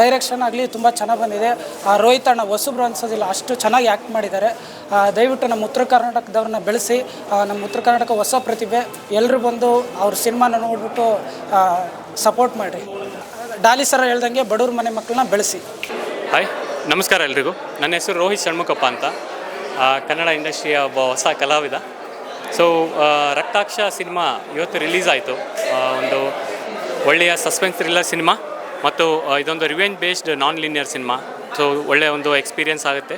Direction ಆಗಲಿ ತುಂಬ ಚೆನ್ನಾಗಿ ಬಂದಿದೆ. ರೋಹಿತ್ ಅಣ್ಣ ಹೊಸಬ್ರು ಅನ್ಸೋದಿಲ್ಲ, ಅಷ್ಟು ಚೆನ್ನಾಗಿ ಆ್ಯಕ್ಟ್ ಮಾಡಿದ್ದಾರೆ. ದಯವಿಟ್ಟು ನಮ್ಮ ಉತ್ತರ ಕರ್ನಾಟಕದವ್ರನ್ನ ಬೆಳೆಸಿ, ನಮ್ಮ ಉತ್ತರ ಕರ್ನಾಟಕ ಹೊಸ ಪ್ರತಿಭೆ ಎಲ್ಲರೂ ಬಂದು ಅವ್ರ ಸಿನಿಮಾನ ನೋಡಿಬಿಟ್ಟು ಸಪೋರ್ಟ್ ಮಾಡಿರಿ. ಡಾಲಿ ಸರ್ ಹೇಳ್ದಂಗೆ ಬಡವ್ರ ಮನೆ ಮಕ್ಕಳನ್ನ ಬೆಳೆಸಿ. ಹಾಯ್, ನಮಸ್ಕಾರ ಎಲ್ರಿಗೂ. ನನ್ನ ಹೆಸರು ರೋಹಿತ್ ಷಣ್ಮುಖಪ್ಪ ಅಂತ, ಕನ್ನಡ ಇಂಡಸ್ಟ್ರಿಯ ಒಬ್ಬ ಹೊಸ ಕಲಾವಿದ. ಸೊ ರಕ್ತಾಕ್ಷ ಸಿನಿಮಾ ಇವತ್ತು ರಿಲೀಸ್ ಆಯಿತು. ಒಂದು ಒಳ್ಳೆಯ ಸಸ್ಪೆನ್ಸ್ ಥ್ರಿಲ್ಲರ್ ಸಿನಿಮಾ ಮತ್ತು ಇದೊಂದು revenge based non linear cinema. So ಒಳ್ಳೆಯ ಒಂದು ಎಕ್ಸ್ಪೀರಿಯೆನ್ಸ್ ಆಗುತ್ತೆ.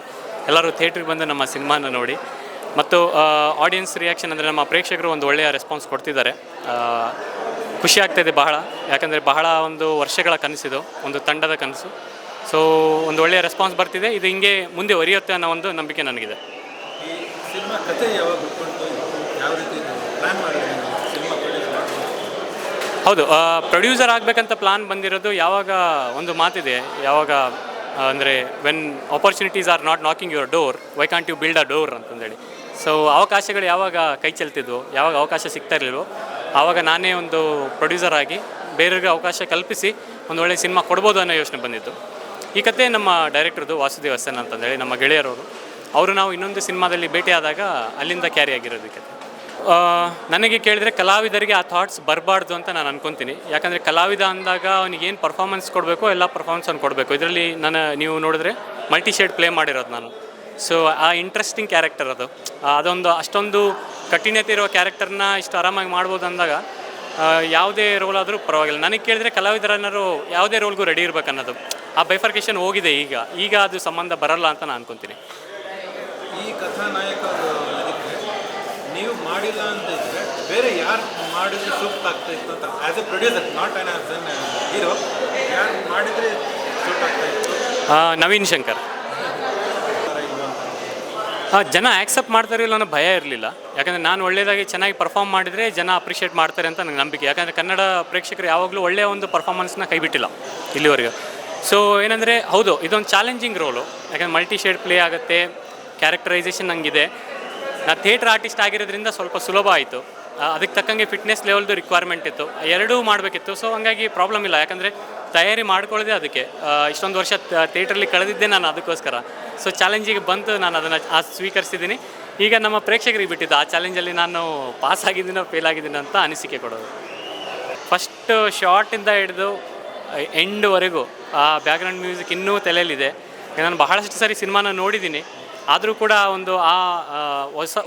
ಎಲ್ಲರೂ ಥಿಯೇಟ್ರಿಗೆ ಬಂದು ನಮ್ಮ ಸಿನಿಮಾನ ನೋಡಿ. ಮತ್ತು ಆಡಿಯನ್ಸ್ ರಿಯಾಕ್ಷನ್ ಅಂದರೆ ನಮ್ಮ ಪ್ರೇಕ್ಷಕರು ಒಂದು ಒಳ್ಳೆಯ ರೆಸ್ಪಾನ್ಸ್ ಕೊಡ್ತಿದ್ದಾರೆ. ಖುಷಿ ಆಗ್ತಾಯಿದೆ ಬಹಳ, ಯಾಕಂದರೆ ಬಹಳ ಒಂದು ವರ್ಷಗಳ ಕನಸಿದು, ಒಂದು ತಂಡದ ಕನಸು. ಸೊ ಒಂದು ಒಳ್ಳೆಯ ರೆಸ್ಪಾನ್ಸ್ ಬರ್ತಿದೆ. ಇದು ಹಿಂಗೆ ಮುಂದೆ ಒರಿಯುತ್ತೆ ಅನ್ನೋ ಒಂದು ನಂಬಿಕೆ ನನಗಿದೆ. ಹೌದು, ಪ್ರೊಡ್ಯೂಸರ್ ಆಗಬೇಕಂತ ಪ್ಲಾನ್ ಬಂದಿರೋದು ಯಾವಾಗ ಒಂದು ಮಾತಿದೆ, ಯಾವಾಗ ಅಂದರೆ when opportunities are not knocking your door, why can't you build a door ಅಂತಂದೇಳಿ. ಸೊ ಅವಕಾಶಗಳು ಯಾವಾಗ ಕೈ ಚೆಲ್ತಿದ್ವು, ಯಾವಾಗ ಅವಕಾಶ ಸಿಗ್ತಾ ಇರಲಿಲ್ವೋ ಆವಾಗ ನಾನೇ ಒಂದು ಪ್ರೊಡ್ಯೂಸರ್ ಆಗಿ ಬೇರೆಯವ್ರಿಗೆ ಅವಕಾಶ ಕಲ್ಪಿಸಿ ಒಂದು ಒಳ್ಳೆಯ ಸಿನಿಮಾ ಕೊಡ್ಬೋದು ಅನ್ನೋ ಯೋಚನೆ ಬಂದಿತ್ತು. ಈ ಕತೆ ನಮ್ಮ ಡೈರೆಕ್ಟ್ರದು ವಾಸುದೇವ್ ಎಸ್ ಎನ್ ಅಂತಂದೇಳಿ, ನಮ್ಮ ಗೆಳೆಯರವರು. ಅವರು ನಾವು ಇನ್ನೊಂದು ಸಿನಿಮಾದಲ್ಲಿ ಭೇಟಿಯಾದಾಗ ಅಲ್ಲಿಂದ ಕ್ಯಾರಿ ಆಗಿರೋದು ಈ ಕತೆ. ನನಗೆ ಕೇಳಿದರೆ ಕಲಾವಿದರಿಗೆ ಆ ಥಾಟ್ಸ್ ಬರಬಾರ್ದು ಅಂತ ನಾನು ಅನ್ಕೊತೀನಿ. ಯಾಕಂದರೆ ಕಲಾವಿದ ಅಂದಾಗ ಅವನಿಗೆ ಏನು ಪರ್ಫಾರ್ಮೆನ್ಸ್ ಕೊಡಬೇಕು ಎಲ್ಲ ಪರ್ಫಾರ್ಮೆನ್ಸ್ ಅವ್ನು ಕೊಡಬೇಕು. ಇದರಲ್ಲಿ ನೀವು ನೋಡಿದ್ರೆ ಮಲ್ಟಿ ಶೇಡ್ ಪ್ಲೇ ಮಾಡಿರೋದು ನಾನು. ಸೊ ಆ ಇಂಟ್ರೆಸ್ಟಿಂಗ್ ಕ್ಯಾರೆಕ್ಟರ್ ಅದೊಂದು ಅಷ್ಟೊಂದು ಕಠಿಣತೆ ಇರೋ ಕ್ಯಾರೆಕ್ಟರ್ನ ಇಷ್ಟು ಆರಾಮಾಗಿ ಮಾಡ್ಬೋದು ಅಂದಾಗ ಯಾವುದೇ ರೋಲ್ ಆದರೂ ಪರವಾಗಿಲ್ಲ. ನನಗೆ ಕೇಳಿದರೆ ಕಲಾವಿದರನ್ನಾರು ಯಾವುದೇ ರೋಲ್ಗೂ ರೆಡಿ ಇರಬೇಕು ಅನ್ನೋದು ಆ ಬೈಫರ್ಕೇಷನ್ ಹೋಗಿದೆ. ಈಗ ಅದು ಸಂಬಂಧ ಬರಲ್ಲ ಅಂತ ನಾನು ಅನ್ಕೊತೀನಿ. ಈ ಕಥಾನಾಯಕ ನೀವು ಮಾಡಿಲ್ಲ ಅಂತಿದ್ರೆ ಬೇರೆ ಯಾರು ಮಾಡಿದ್ರೆ ಸೂಕ್ತ ಆಗ್ತಾ ಇತ್ತು ಅಂತ, as A producer, not an as N hero, ಯಾರು ಮಾಡಿದರೆ ಸೂಟ್ ಆಗ್ತಾ ಇತ್ತು? ನವೀನ್ ಶಂಕರ್. ಜನ ಆ್ಯಕ್ಸೆಪ್ಟ್ ಮಾಡ್ತಾರೆ ಇಲ್ಲ ಅನ್ನೋ ಭಯ ಇರಲಿಲ್ಲ. ಯಾಕಂದರೆ ನಾನು ಒಳ್ಳೆಯದಾಗಿ ಚೆನ್ನಾಗಿ ಪರ್ಫಾರ್ಮ್ ಮಾಡಿದರೆ ಜನ ಅಪ್ರಿಷಿಯೇಟ್ ಮಾಡ್ತಾರೆ ಅಂತ ನನಗೆ ನಂಬಿಕೆ. ಯಾಕಂದರೆ ಕನ್ನಡ ಪ್ರೇಕ್ಷಕರು ಯಾವಾಗಲೂ ಒಳ್ಳೆಯ ಒಂದು ಪರ್ಫಾರ್ಮೆನ್ಸ್ನ ಕೈಬಿಟ್ಟಿಲ್ಲ ಇಲ್ಲಿವರೆಗೂ. ಸೊ ಏನಂದರೆ ಹೌದು, ಇದೊಂದು ಚಾಲೆಂಜಿಂಗ್ ರೋಲು. ಯಾಕಂದರೆ ಮಲ್ಟಿ ಶೇಡ್ ಪ್ಲೇ ಆಗುತ್ತೆ, ಕ್ಯಾರೆಕ್ಟರೈಸೇಷನ್ ನನಗಿದೆ. ನಾನು ಥಿಯೇಟ್ರ್ ಆರ್ಟಿಸ್ಟ್ ಆಗಿರೋದ್ರಿಂದ ಸ್ವಲ್ಪ ಸುಲಭ ಆಯಿತು. ಅದಕ್ಕೆ ತಕ್ಕಂಗೆ ಫಿಟ್ನೆಸ್ ಲೆವೆಲ್ದು ರಿಕ್ವೈರ್ಮೆಂಟ್ ಇತ್ತು, ಎರಡೂ ಮಾಡಬೇಕಿತ್ತು. ಸೊ ಹಂಗಾಗಿ ಪ್ರಾಬ್ಲಮ್ ಇಲ್ಲ. ಯಾಕಂದರೆ ತಯಾರಿ ಮಾಡ್ಕೊಳ್ಳೋದೇ ಅದಕ್ಕೆ. ಇಷ್ಟೊಂದು ವರ್ಷ ಥಿಯೇಟ್ರಲ್ಲಿ ಕಳೆದಿದ್ದೆ ನಾನು ಅದಕ್ಕೋಸ್ಕರ. ಸೊ ಚಾಲೆಂಜಿಗೆ ಬಂತು, ನಾನು ಅದನ್ನು ಸ್ವೀಕರಿಸಿದ್ದೀನಿ. ಈಗ ನಮ್ಮ ಪ್ರೇಕ್ಷಕರಿಗೆ ಬಿಟ್ಟಿದ್ದು ಆ ಚಾಲೆಂಜಲ್ಲಿ ನಾನು ಪಾಸ್ ಆಗಿದ್ದೀನೋ ಫೇಲ್ ಆಗಿದ್ದೀನೋ ಅಂತ ಅನಿಸಿಕೆ ಕೊಡೋದು. ಫಸ್ಟ್ ಶಾರ್ಟಿಂದ ಹಿಡಿದು ಎಂಡ್ವರೆಗೂ ಆ ಬ್ಯಾಕ್ಗ್ರೌಂಡ್ ಮ್ಯೂಸಿಕ್ ಇನ್ನೂ ತಲೆಯಲ್ಲಿದೆ. ನಾನು ಬಹಳಷ್ಟು ಸಾರಿ ಸಿನಿಮಾನ ನೋಡಿದ್ದೀನಿ, ಆದರೂ ಕೂಡ ಒಂದು ಆ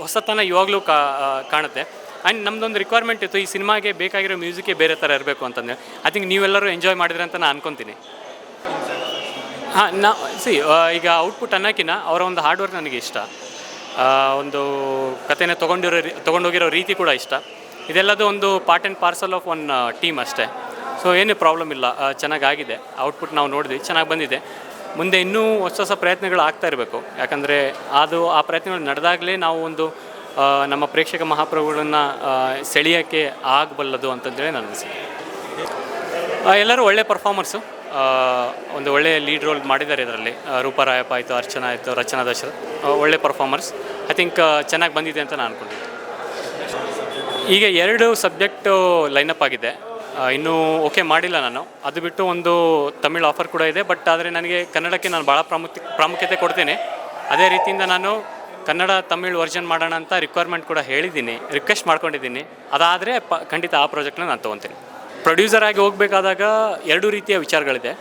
ಹೊಸತನ ಇವಾಗಲೂ ಕಾಣುತ್ತೆ. ಆ್ಯಂಡ್ ನಮ್ಮದೊಂದು ರಿಕ್ವೈರ್ಮೆಂಟ್ ಇತ್ತು, ಈ ಸಿನಿಮಾಗೆ ಬೇಕಾಗಿರೋ ಮ್ಯೂಸಿಕ್ಕೇ ಬೇರೆ ಥರ ಇರಬೇಕು ಅಂತಂದರೆ. ಐ ಥಿಂಕ್ ನೀವೆಲ್ಲರೂ ಎಂಜಾಯ್ ಮಾಡಿದ್ರೆ ಅಂತ ನಾನು ಅನ್ಕೊತೀನಿ. ಈಗ ಔಟ್ಪುಟ್ ಅನ್ನೋಕ್ಕಿಂತ ಅವರ ಒಂದು ಹಾರ್ಡ್ ವರ್ಕ್ ನನಗೆ ಇಷ್ಟ. ಒಂದು ಕಥೆನ ತೊಗೊಂಡೋಗಿರೋ ರೀತಿ ಕೂಡ ಇಷ್ಟ. ಇದೆಲ್ಲದು ಒಂದು part and parcel of one team ಅಷ್ಟೇ. ಸೊ ಏನೂ ಪ್ರಾಬ್ಲಮ್ ಇಲ್ಲ, ಚೆನ್ನಾಗಾಗಿದೆ. ಔಟ್ಪುಟ್ ನಾವು ನೋಡಿದ್ವಿ, ಚೆನ್ನಾಗಿ ಬಂದಿದೆ. ಮುಂದೆ ಇನ್ನೂ ಹೊಸ ಪ್ರಯತ್ನಗಳು ಆಗ್ತಾ ಇರಬೇಕು. ಯಾಕಂದರೆ ಆ ಪ್ರಯತ್ನಗಳು ನಡೆದಾಗಲೇ ನಾವು ಒಂದು ನಮ್ಮ ಪ್ರೇಕ್ಷಕ ಮಹಾಪ್ರಭುಗಳನ್ನು ಸೆಳೆಯೋಕ್ಕೆ ಆಗಬಲ್ಲದು ಅಂತಂದೇಳಿ ನನ್ನ ಅನಿಸಿಕೆ. ಎಲ್ಲರೂ ಒಳ್ಳೆಯ ಪರ್ಫಾರ್ಮರ್ಸು, ಒಂದು ಒಳ್ಳೆಯ ಲೀಡ್ ರೋಲ್ ಮಾಡಿದ್ದಾರೆ ಇದರಲ್ಲಿ. ರೂಪರಾಯಪ್ಪ ಆಯಿತು, ಅರ್ಚನಾ ಆಯಿತು, ರಚನಾ ದಶರಥ್, ಒಳ್ಳೆ ಪರ್ಫಾರ್ಮರ್ಸ್. ಐ ಥಿಂಕ್ ಚೆನ್ನಾಗಿ ಬಂದಿದೆ ಅಂತ ನಾನು ಅನ್ಕೊಂಡಿದ್ದೆ. ಈಗ 2 ಸಬ್ಜೆಕ್ಟು ಲೈನಪ್ ಆಗಿದೆ, ಇನ್ನೂ ಓಕೆ ಮಾಡಿಲ್ಲ ನಾನು. ಅದು ಬಿಟ್ಟು ಒಂದು ತಮಿಳ್ ಆಫರ್ ಕೂಡ ಇದೆ. ಬಟ್ ಆದರೆ ನನಗೆ ಕನ್ನಡಕ್ಕೆ ನಾನು ಭಾಳ ಪ್ರಾಮುಖ್ಯತೆ ಕೊಡ್ತೇನೆ. ಅದೇ ರೀತಿಯಿಂದ ನಾನು ಕನ್ನಡ ತಮಿಳ್ ವರ್ಷನ್ ಮಾಡೋಣ ಅಂತ ರಿಕ್ವೈರ್ಮೆಂಟ್ ಕೂಡ ಹೇಳಿದ್ದೀನಿ, ರಿಕ್ವೆಸ್ಟ್ ಮಾಡ್ಕೊಂಡಿದ್ದೀನಿ. ಅದಾದರೆ ಖಂಡಿತ ಆ ಪ್ರಾಜೆಕ್ಟ್ನ ನಾನು ತೊಗೊತೀನಿ. ಪ್ರೊಡ್ಯೂಸರ್ ಆಗಿ ಹೋಗಬೇಕಾದಾಗ 2 ರೀತಿಯ ವಿಚಾರಗಳಿದೆ.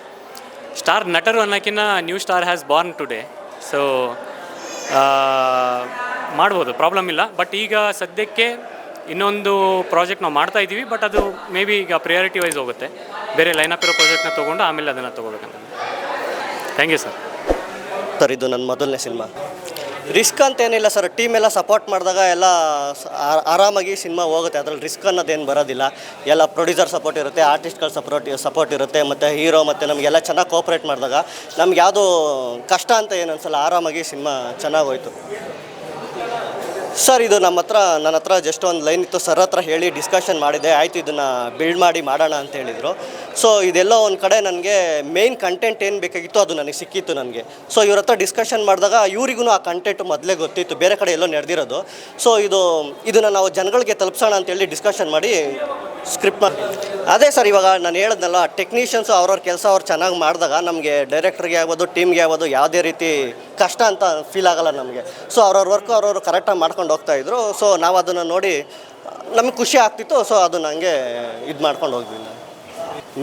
ಸ್ಟಾರ್ ನಟರು ಅನ್ನೋಕ್ಕಿಂತ new star has born today. So ಮಾಡ್ಬೋದು, ಪ್ರಾಬ್ಲಮ್ ಇಲ್ಲ. ಬಟ್ ಈಗ ಸದ್ಯಕ್ಕೆ ಇನ್ನೊಂದು ಪ್ರಾಜೆಕ್ಟ್ ನಾವು ಮಾಡ್ತಾ ಇದ್ದೀವಿ. ಬಟ್ ಅದು ಮೇ ಬಿ ಈಗ ಪ್ರಿಯಾರಿಟಿ ವೈಸ್ ಹೋಗುತ್ತೆ. ಬೇರೆ ಲೈನಪ್ ಇರೋ ಪ್ರಾಜೆಕ್ಟ್ನ ತೊಗೊಂಡು ಆಮೇಲೆ ಅದನ್ನು ತೊಗೋಬೇಕಂತ. Thank you sir. ಇದು ನನ್ನ ಮೊದಲನೇ ಸಿನಿಮಾ. ರಿಸ್ಕ್ ಅಂತೇನಿಲ್ಲ ಸರ್, ಟೀಮ್ ಎಲ್ಲ ಸಪೋರ್ಟ್ ಮಾಡಿದಾಗ ಎಲ್ಲ ಆರಾಮಾಗಿ ಸಿನಿಮಾ ಹೋಗುತ್ತೆ. ಅದರಲ್ಲಿ ರಿಸ್ಕ್ ಅನ್ನೋದೇನು ಬರೋದಿಲ್ಲ. ಎಲ್ಲ ಪ್ರೊಡ್ಯೂಸರ್ ಸಪೋರ್ಟ್ ಇರುತ್ತೆ, ಆರ್ಟಿಸ್ಟ್ಗಳ ಸಪೋರ್ಟ್ ಇರುತ್ತೆ, ಮತ್ತು ಹೀರೋ ಮತ್ತು ನಮಗೆಲ್ಲ ಚೆನ್ನಾಗಿ ಕೋಪ್ರೇಟ್ ಮಾಡಿದಾಗ ನಮ್ಗೆ ಯಾವುದೂ ಕಷ್ಟ ಅಂತ ಏನು ಅನ್ಸಲ್ಲ. ಆರಾಮಾಗಿ ಸಿನಿಮಾ ಚೆನ್ನಾಗೋಯ್ತು ಸರ್. ಇದು ನನ್ನ ಹತ್ರ ಜಸ್ಟ್ ಒಂದು ಲೈನ್ ಇತ್ತು, ಸರ್ ಹತ್ರ ಹೇಳಿ ಡಿಸ್ಕಷನ್ ಮಾಡಿದೆ. ಆಯಿತು, ಇದನ್ನು ಬಿಲ್ಡ್ ಮಾಡೋಣ ಅಂತ ಹೇಳಿದರು. ಸೊ ಇದೆಲ್ಲೋ ಒಂದು ಕಡೆ ನನಗೆ ಮೇಯ್ನ್ ಕಂಟೆಂಟ್ ಏನು ಬೇಕಾಗಿತ್ತು ಅದು ನನಗೆ ಸಿಕ್ಕಿತ್ತು ನನಗೆ. ಸೊ ಇವ್ರ ಹತ್ರ ಡಿಸ್ಕಷನ್ ಮಾಡಿದಾಗ ಇವರಿಗೂ ಆ ಕಂಟೆಂಟ್ ಮೊದಲೇ ಗೊತ್ತಿತ್ತು, ಬೇರೆ ಕಡೆ ಎಲ್ಲೋ ನಡೆದಿರೋದು. ಸೊ ಇದನ್ನು ನಾವು ಜನಗಳಿಗೆ ತಲುಪಿಸೋಣ ಅಂತೇಳಿ ಡಿಸ್ಕಷನ್ ಮಾಡಿ ಸ್ಕ್ರಿಪ್ಟ್ ಅದೇ ಸರ್, ಇವಾಗ ನಾನು ಹೇಳಿದ್ನಲ್ಲ, ಟೆಕ್ನಿಷಿಯನ್ಸು ಅವ್ರವ್ರ ಕೆಲಸ ಅವ್ರು ಚೆನ್ನಾಗಿ ಮಾಡಿದಾಗ ನಮಗೆ ಡೈರೆಕ್ಟ್ರಿಗೆ ಆಗ್ಬೋದು, ಟೀಮ್ಗೆ ಆಗ್ಬೋದು, ಯಾವುದೇ ರೀತಿ ಕಷ್ಟ ಅಂತ ಫೀಲ್ ಆಗಲ್ಲ ನಮಗೆ. ಸೊ ಅವ್ರವ್ರ ವರ್ಕು ಅವ್ರವ್ರು ಕರೆಕ್ಟಾಗಿ ಮಾಡ್ಕೊಂಡು ಹೋಗ್ತಾಯಿದ್ರು. ಸೊ ನಾವು ಅದನ್ನು ನೋಡಿ ನಮಗೆ ಖುಷಿ ಆಗ್ತಿತ್ತು. ಸೊ ಅದನ್ನು ಹಂಗೆ ಇದು ಮಾಡ್ಕೊಂಡು ಹೋಗ್ತೀವಿ.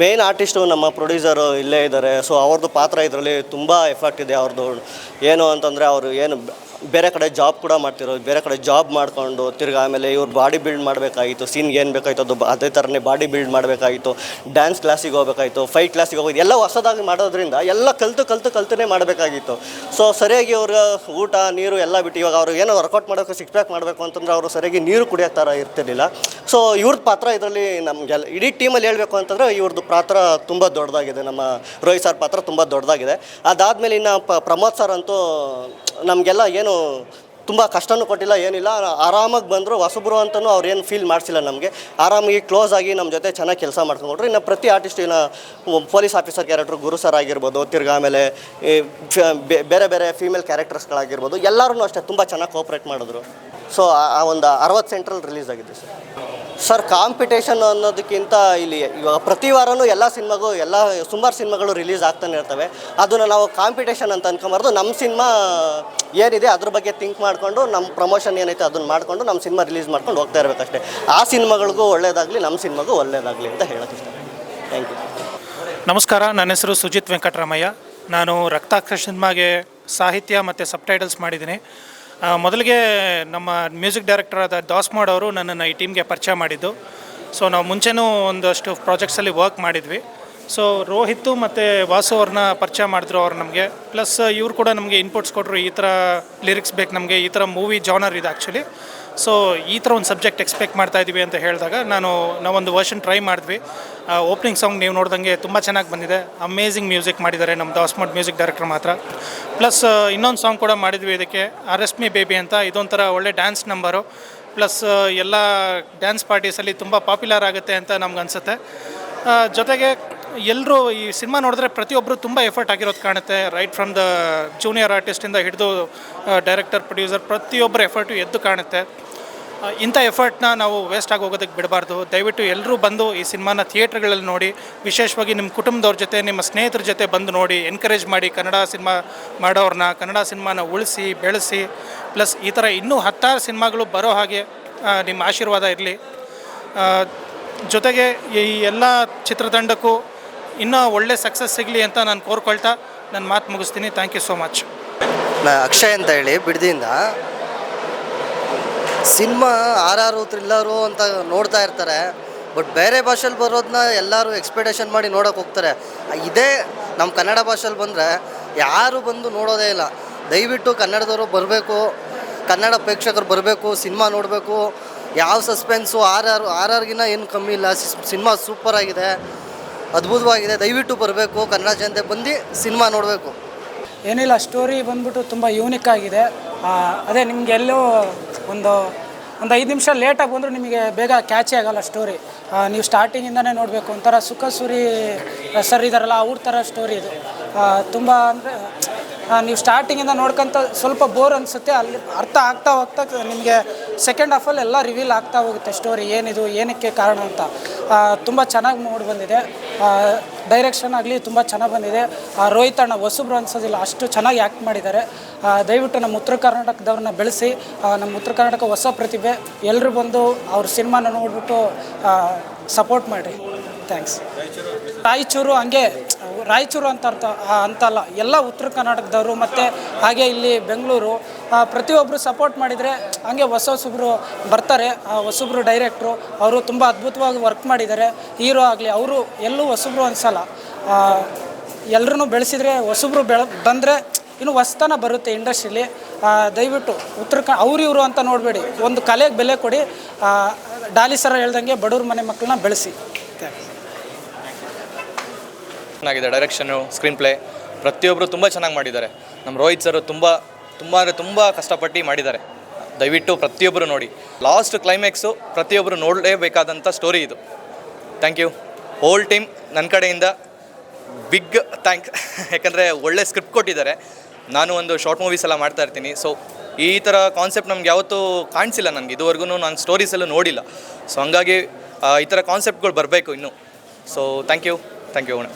ಮೇನ್ ಆರ್ಟಿಸ್ಟು ನಮ್ಮ ಪ್ರೊಡ್ಯೂಸರು ಇಲ್ಲೇ ಇದ್ದಾರೆ. ಸೊ ಅವ್ರದ್ದು ಪಾತ್ರ ಇದರಲ್ಲಿ ತುಂಬ ಎಫರ್ಟ್ ಇದೆ ಅವ್ರದ್ದು. ಏನು ಅಂತಂದರೆ ಅವರು ಏನು ಬೇರೆ ಕಡೆ ಜಾಬ್ ಕೂಡ ಮಾಡ್ತಿರೋ, ಬೇರೆ ಕಡೆ ಜಾಬ್ ಮಾಡಿಕೊಂಡು ತಿರ್ಗಿ ಆಮೇಲೆ ಇವ್ರು ಬಾಡಿ ಬಿಲ್ಡ್ ಮಾಡಬೇಕಾಗಿತ್ತು, ಸೀನ್ಗೆ ಏನು ಬೇಕಾಯಿತು ಅದು ಅದೇ ಥರನೇ ಬಾಡಿ ಬಿಲ್ಡ್ ಮಾಡಬೇಕಾಗಿತ್ತು, ಡ್ಯಾನ್ಸ್ ಕ್ಲಾಸಿಗೆ ಹೋಗಬೇಕಾಯಿತು, ಫೈಟ್ ಕ್ಲಾಸಿಗೆ ಹೋಗೋದು, ಎಲ್ಲ ಹೊಸದಾಗಿ ಮಾಡೋದ್ರಿಂದ ಎಲ್ಲ ಕಲ್ತೇ ಮಾಡಬೇಕಾಗಿತ್ತು. ಸೊ ಸರಿಯಾಗಿ ಅವ್ರ ಊಟ ನೀರು ಎಲ್ಲ ಬಿಟ್ಟು ಇವಾಗ ಅವ್ರು ಏನೋ ವರ್ಕೌಟ್ ಮಾಡೋಕ್ಕೆ ಸಿಕ್ಸ್ ಪ್ಯಾಕ್ ಮಾಡಬೇಕು ಅಂತಂದರೆ ಅವರು ಸರಿಯಾಗಿ ನೀರು ಕುಡಿಯೋ ಥರ ಇರ್ತಿರ್ಲಿಲ್ಲ. ಸೊ ಇವ್ರದ್ದು ಪಾತ್ರ ಇದರಲ್ಲಿ ನಮಗೆಲ್ಲ ಇಡೀ ಟೀಮಲ್ಲಿ ಹೇಳಬೇಕು ಅಂತಂದರೆ ಇವ್ರದ್ದು ಪಾತ್ರ ತುಂಬ ದೊಡ್ಡದಾಗಿದೆ. ನಮ್ಮ ರೋಹಿತ್ ಸರ್ ಪಾತ್ರ ತುಂಬ ದೊಡ್ಡದಾಗಿದೆ. ಅದಾದಮೇಲೆ ಇನ್ನು ಪ್ರಮೋದ್ ಸರ್ ಅಂತೂ ನಮಗೆಲ್ಲ ಏನು ತುಂಬ ಕಷ್ಟನೂ ಕೊಟ್ಟಿಲ್ಲ, ಏನಿಲ್ಲ, ಆರಾಮಾಗಿ ಬಂದರು. ಹೊಸಬ್ರು ಅಂತಲೂ ಅವ್ರು ಏನು ಫೀಲ್ ಮಾಡಿಸಿಲ್ಲ ನಮಗೆ. ಆರಾಮಾಗಿ ಕ್ಲೋಸ್ ಆಗಿ ನಮ್ಮ ಜೊತೆ ಚೆನ್ನಾಗಿ ಕೆಲಸ ಮಾಡ್ಕೊಂಡ್ರು. ಇನ್ನು ಪ್ರತಿ ಆರ್ಟಿಸ್ಟಿನ ಪೊಲೀಸ್ ಆಫೀಸರ್ ಕ್ಯಾರೆಕ್ಟ್ರು ಗುರು ಸರ್ ಆಗಿರ್ಬೋದು, ತಿರ್ಗಿ ಆಮೇಲೆ ಬೇರೆ ಬೇರೆ ಫೀಮೇಲ್ ಕ್ಯಾರೆಕ್ಟರ್ಸ್ಗಳಾಗಿರ್ಬೋದು, ಎಲ್ಲರೂ ಅಷ್ಟೇ ತುಂಬ ಚೆನ್ನಾಗಿ ಕೋಪ್ರೇಟ್ ಮಾಡಿದ್ರು. ಸೊ ಆ ಒಂದು 60 ಸೆಂಟ್ರಲ್ಲಿ ರಿಲೀಸ್ ಆಗಿದೆ ಸರ್. ಕಾಂಪಿಟೇಷನ್ ಅನ್ನೋದಕ್ಕಿಂತ ಇಲ್ಲಿ ಇವಾಗ ಪ್ರತಿ ವಾರವೂ ಎಲ್ಲ ಸಿನಿಮಾಗೂ ಸುಮಾರು ಸಿನಿಮಾಗಳು ರಿಲೀಸ್ ಆಗ್ತಾನೆ ಇರ್ತವೆ. ಅದನ್ನು ನಾವು ಕಾಂಪಿಟೇಷನ್ ಅಂತ ಅನ್ಕೊಂಬಾರ್ದು. ನಮ್ಮ ಸಿನಿಮಾ ಏನಿದೆ ಅದ್ರ ಬಗ್ಗೆ ಥಿಂಕ್ ಮಾಡಿಕೊಂಡು ನಮ್ಮ ಪ್ರಮೋಷನ್ ಏನೈತೆ ಅದನ್ನು ಮಾಡಿಕೊಂಡು ನಮ್ಮ ಸಿನಿಮಾ ರಿಲೀಸ್ ಮಾಡ್ಕೊಂಡು ಹೋಗ್ತಾ ಇರಬೇಕಷ್ಟೇ. ಆ ಸಿನಿಮಾಗಳಿಗೂ ಒಳ್ಳೆಯದಾಗಲಿ, ನಮ್ಮ ಸಿನಿಮಾಗೂ ಒಳ್ಳೆಯದಾಗಲಿ ಅಂತ ಹೇಳೋಕ್ಕೆ ಇಷ್ಟ. Thank you. ನಮಸ್ಕಾರ, ನನ್ನ ಹೆಸರು ಸುಜಿತ್ ವೆಂಕಟರಾಮಯ್ಯ. ನಾನು ರಕ್ತಾಕ್ಷ ಸಿನಿಮಾಗೆ ಸಾಹಿತ್ಯ ಮತ್ತು ಸಬ್ಟೈಟಲ್ಸ್ ಮಾಡಿದ್ದೀನಿ. ಮೊದಲಿಗೆ ನಮ್ಮ ಮ್ಯೂಸಿಕ್ ಡೈರೆಕ್ಟರ್ ಆದ ದಾಸ್ಮೋಡ್ ಅವರು ನನ್ನನ್ನು ಈ ಟೀಮ್ಗೆ ಪರಿಚಯ ಮಾಡಿದ್ದು. ಸೊ ನಾವು ಮುಂಚೆನೂ ಒಂದಷ್ಟು ಪ್ರಾಜೆಕ್ಟ್ಸಲ್ಲಿ ವರ್ಕ್ ಮಾಡಿದ್ವಿ. ಸೊ ರೋಹಿತ್ ಮತ್ತು ವಾಸು ಅವ್ರನ್ನ ಪರಿಚಯ ಮಾಡಿದ್ರು ಅವ್ರು ನಮಗೆ. ಪ್ಲಸ್ ಇವ್ರು ಕೂಡ ನಮಗೆ ಇನ್ಪುಟ್ಸ್ ಕೊಟ್ಟರು, ಈ ಥರ ಲಿರಿಕ್ಸ್ ಬೇಕು ನಮಗೆ, ಈ ಥರ ಮೂವಿ ಜಾನರ್ ಇದೆ ಆ್ಯಕ್ಚುಲಿ. ಸೊ ಈ ಥರ ಒಂದು ಸಬ್ಜೆಕ್ಟ್ ಎಕ್ಸ್ಪೆಕ್ಟ್ ಮಾಡ್ತಾಯಿದ್ದೀವಿ ಅಂತ ಹೇಳಿದಾಗ ನಾವೊಂದು ವರ್ಷನ್ ಟ್ರೈ ಮಾಡಿದ್ವಿ. ಓಪನಿಂಗ್ ಸಾಂಗ್ ನೀವು ನೋಡ್ದಂಗೆ ತುಂಬ ಚೆನ್ನಾಗಿ ಬಂದಿದೆ. ಅಮೇಝಿಂಗ್ ಮ್ಯೂಸಿಕ್ ಮಾಡಿದ್ದಾರೆ ನಮ್ಮ ದಾಸ್ಮೋಡ್ ಮ್ಯೂಸಿಕ್ ಡೈರೆಕ್ಟರ್ ಮಾತ್ರ. ಪ್ಲಸ್ ಇನ್ನೊಂದು ಸಾಂಗ್ ಕೂಡ ಮಾಡಿದ್ವಿ ಇದಕ್ಕೆ, ಅರೆಸ್ಟ್ ಮಿ ಬೇಬಿ ಅಂತ. ಇದೊಂಥರ ಒಳ್ಳೆ ಡ್ಯಾನ್ಸ್ ನಂಬರು. ಪ್ಲಸ್ ಎಲ್ಲ ಡ್ಯಾನ್ಸ್ ಪಾರ್ಟೀಸಲ್ಲಿ ತುಂಬ ಪಾಪ್ಯುಲರ್ ಆಗುತ್ತೆ ಅಂತ ನಮ್ಗೆ ಅನಿಸುತ್ತೆ. ಜೊತೆಗೆ ಎಲ್ಲರೂ ಈ ಸಿನಿಮಾ ನೋಡಿದ್ರೆ ಪ್ರತಿಯೊಬ್ಬರು ತುಂಬ ಎಫರ್ಟ್ ಆಗಿರೋದು ಕಾಣುತ್ತೆ. ರೈಟ್ ಫ್ರಮ್ ದ ಜೂನಿಯರ್ ಆರ್ಟಿಸ್ಟಿಂದ ಹಿಡಿದು ಡೈರೆಕ್ಟರ್, ಪ್ರೊಡ್ಯೂಸರ್, ಪ್ರತಿಯೊಬ್ಬರ ಎಫರ್ಟು ಎದ್ದು ಕಾಣುತ್ತೆ. ಇಂಥ ಎಫರ್ಟ್ನ ನಾವು ವೇಸ್ಟ್ ಆಗಿ ಹೋಗೋದಕ್ಕೆ ಬಿಡಬಾರ್ದು. ದಯವಿಟ್ಟು ಎಲ್ಲರೂ ಬಂದು ಈ ಸಿನಿಮಾನ ಥಿಯೇಟ್ರ್ಗಳಲ್ಲಿ ನೋಡಿ, ವಿಶೇಷವಾಗಿ ನಿಮ್ಮ ಕುಟುಂಬದವ್ರ ಜೊತೆ, ನಿಮ್ಮ ಸ್ನೇಹಿತರ ಜೊತೆ ಬಂದು ನೋಡಿ, ಎನ್ಕರೇಜ್ ಮಾಡಿ. ಕನ್ನಡ ಸಿನಿಮಾ ಮಾಡೋರನ್ನ, ಕನ್ನಡ ಸಿನಿಮಾನ ಉಳಿಸಿ ಬೆಳೆಸಿ. ಪ್ಲಸ್ ಈ ಥರ ಇನ್ನೂ 10 ಸಿನಿಮಾಗಳು ಬರೋ ಹಾಗೆ ನಿಮ್ಮ ಆಶೀರ್ವಾದ ಇರಲಿ. ಜೊತೆಗೆ ಈ ಎಲ್ಲ ಚಿತ್ರತಂಡಕ್ಕೂ ಇನ್ನೂ ಒಳ್ಳೆ ಸಕ್ಸಸ್ ಸಿಗಲಿ ಅಂತ ನಾನು ಕೋರ್ಕೊಳ್ತಾ ನನ್ನ ಮಾತು ಮುಗಿಸ್ತೀನಿ. Thank you so much. ನಾ ಅಕ್ಷಯ್ ಅಂತ ಹೇಳಿ ಬಿಡದಿಯಿಂದ. ಸಿನಿಮಾ ಆರಾರು ಥ್ರಿಲ್ಲರು ಅಂತ ನೋಡ್ತಾ ಇರ್ತಾರೆ, ಬಟ್ ಬೇರೆ ಭಾಷೆಲಿ ಬರೋದನ್ನ ಎಲ್ಲರೂ ಎಕ್ಸ್ಪೆಕ್ಟೇಷನ್ ಮಾಡಿ ನೋಡೋಕೆ ಹೋಗ್ತಾರೆ. ಇದೇ ನಮ್ಮ ಕನ್ನಡ ಭಾಷೆಲಿ ಬಂದರೆ ಯಾರು ಬಂದು ನೋಡೋದೇ ಇಲ್ಲ. ದಯವಿಟ್ಟು ಕನ್ನಡದವರು ಬರಬೇಕು, ಕನ್ನಡ ಪ್ರೇಕ್ಷಕರು ಬರಬೇಕು, ಸಿನಿಮಾ ನೋಡಬೇಕು. ಯಾವ ಸಸ್ಪೆನ್ಸು ಆರ್ಗಿನ ಏನು ಕಮ್ಮಿ ಇಲ್ಲ. ಸಿನಿಮಾ ಸೂಪರಾಗಿದೆ, ಅದ್ಭುತವಾಗಿದೆ. ದಯವಿಟ್ಟು ಬರಬೇಕು, ಕನ್ನಡ ಜನತೆ ಬಂದು ಸಿನಿಮಾ ನೋಡಬೇಕು. ಏನಿಲ್ಲ, ಸ್ಟೋರಿ ಬಂದ್ಬಿಟ್ಟು ತುಂಬ ಯೂನಿಕ್ ಆಗಿದೆ. ಅದೇ ನಿಮ್ಗೆ ಎಲ್ಲೋ ಒಂದು 5 ನಿಮಿಷ ಲೇಟಾಗಿ ಬಂದರೂ ನಿಮಗೆ ಬೇಗ ಕ್ಯಾಚೇ ಆಗೋಲ್ಲ ಸ್ಟೋರಿ. ನೀವು ಸ್ಟಾರ್ಟಿಂಗಿಂದನೇ ನೋಡಬೇಕು. ಒಂಥರ ಸುಖಸೂರಿ ಸರ್ ಇದ್ದಾರಲ್ಲ ಅವ್ರ ಥರ ಸ್ಟೋರಿ ಇದು. ತುಂಬ ಅಂದರೆ ನೀವು ಸ್ಟಾರ್ಟಿಂಗಿಂದ ನೋಡ್ಕೊಂತ ಸ್ವಲ್ಪ ಬೋರ್ ಅನಿಸುತ್ತೆ. ಅಲ್ಲಿ ಅರ್ಥ ಆಗ್ತಾ ಹೋಗ್ತಾ ನಿಮಗೆ ಸೆಕೆಂಡ್ ಹಾಫಲ್ಲಿ ಎಲ್ಲ ರಿವೀಲ್ ಆಗ್ತಾ ಹೋಗುತ್ತೆ ಸ್ಟೋರಿ ಏನಿದು, ಏನಕ್ಕೆ ಕಾರಣ ಅಂತ. ತುಂಬ ಚೆನ್ನಾಗಿ ಮೂಡಿ ಬಂದಿದೆ. ಡೈರೆಕ್ಷನ್ ಆಗಲಿ ತುಂಬ ಚೆನ್ನಾಗಿ ಬಂದಿದೆ. ರೋಹಿತ್ ಅಣ್ಣ ಹೊಸಬ್ರು ಅನ್ಸೋದಿಲ್ಲ, ಅಷ್ಟು ಚೆನ್ನಾಗಿ ಆ್ಯಕ್ಟ್ ಮಾಡಿದ್ದಾರೆ. ದಯವಿಟ್ಟು ನಮ್ಮ ಉತ್ತರ ಕರ್ನಾಟಕದವ್ರನ್ನ ಬೆಳೆಸಿ, ನಮ್ಮ ಉತ್ತರ ಕರ್ನಾಟಕ ಹೊಸ ಪ್ರತಿಭೆ ಎಲ್ಲರೂ ಬಂದು ಅವ್ರ ಸಿನಿಮಾನ ನೋಡಿಬಿಟ್ಟು ಸಪೋರ್ಟ್ ಮಾಡಿರಿ. ಥ್ಯಾಂಕ್ಸ್. ರಾಯಚೂರು ಹಂಗೆ ರಾಯಚೂರು ಅಂತಲ್ಲ, ಎಲ್ಲ ಉತ್ತರ ಕರ್ನಾಟಕದವರು ಮತ್ತು ಹಾಗೆ ಇಲ್ಲಿ ಬೆಂಗಳೂರು ಪ್ರತಿಯೊಬ್ಬರು ಸಪೋರ್ಟ್ ಮಾಡಿದರೆ ಹಂಗೆ ಹೊಸೊಬ್ಬರು ಬರ್ತಾರೆ. ಹೊಸಬ್ರು ಡೈರೆಕ್ಟ್ರು ಅವರು ತುಂಬ ಅದ್ಭುತವಾಗಿ ವರ್ಕ್ ಮಾಡಿದ್ದಾರೆ. ಹೀರೋ ಆಗಲಿ ಅವರು ಎಲ್ಲೂ ಹೊಸಬ್ರು ಅನಿಸಲ್ಲ. ಎಲ್ಲರೂ ಬೆಳೆಸಿದರೆ ಹೊಸಬ್ರು ಬಂದರೆ ಇನ್ನು ಹೊಸತನ ಬರುತ್ತೆ ಇಂಡಸ್ಟ್ರೀಲಿ. ದಯವಿಟ್ಟು ಅವ್ರು ಇವರು ಅಂತ ನೋಡಬೇಡಿ, ಒಂದು ಕಲೆಗೆ ಬೆಲೆ ಕೊಡಿ. ಡಾಲಿ ಸರ್ ಹೇಳ್ದಂಗೆ ಬಡವ್ರ ಮನೆ ಮಕ್ಕಳನ್ನ ಬೆಳೆಸಿ. ಚೆನ್ನಾಗಿದೆ ಡೈರೆಕ್ಷನ್ನು, ಸ್ಕ್ರೀನ್ ಪ್ಲೇ ಪ್ರತಿಯೊಬ್ಬರು ತುಂಬ ಚೆನ್ನಾಗಿ ಮಾಡಿದ್ದಾರೆ. ನಮ್ಮ ರೋಹಿತ್ ಸರ್ ತುಂಬ ಕಷ್ಟಪಟ್ಟು ಮಾಡಿದ್ದಾರೆ. ದಯವಿಟ್ಟು ಪ್ರತಿಯೊಬ್ಬರು ನೋಡಿ. ಲಾಸ್ಟ್ ಕ್ಲೈಮ್ಯಾಕ್ಸು ಪ್ರತಿಯೊಬ್ಬರು ನೋಡಲೇಬೇಕಾದಂಥ ಸ್ಟೋರಿ ಇದು. Thank you whole team. ನನ್ನ ಕಡೆಯಿಂದ ಬಿಗ್ ಥ್ಯಾಂಕ್ಸ್. ಯಾಕಂದರೆ ಒಳ್ಳೆ ಸ್ಕ್ರಿಪ್ಟ್ ಕೊಟ್ಟಿದ್ದಾರೆ. ನಾನು ಒಂದು ಶಾರ್ಟ್ ಮೂವೀಸ್ ಎಲ್ಲ ಮಾಡ್ತಾ ಇರ್ತೀನಿ. ಸೊ ಈ ಥರ ಕಾನ್ಸೆಪ್ಟ್ ನಮ್ಗೆ ಯಾವತ್ತೂ ಕಾಣಿಸಿಲ್ಲ ನನಗೆ ಇದುವರೆಗೂ. ನಾನು ಸ್ಟೋರೀಸಲ್ಲೂ ನೋಡಿಲ್ಲ. ಸೊ ಹಂಗಾಗಿ ಈ ಥರ ಕಾನ್ಸೆಪ್ಟ್ಗಳು ಬರಬೇಕು ಇನ್ನು. ಸೊ ಥ್ಯಾಂಕ್ ಯು ಅಣ್ಣ.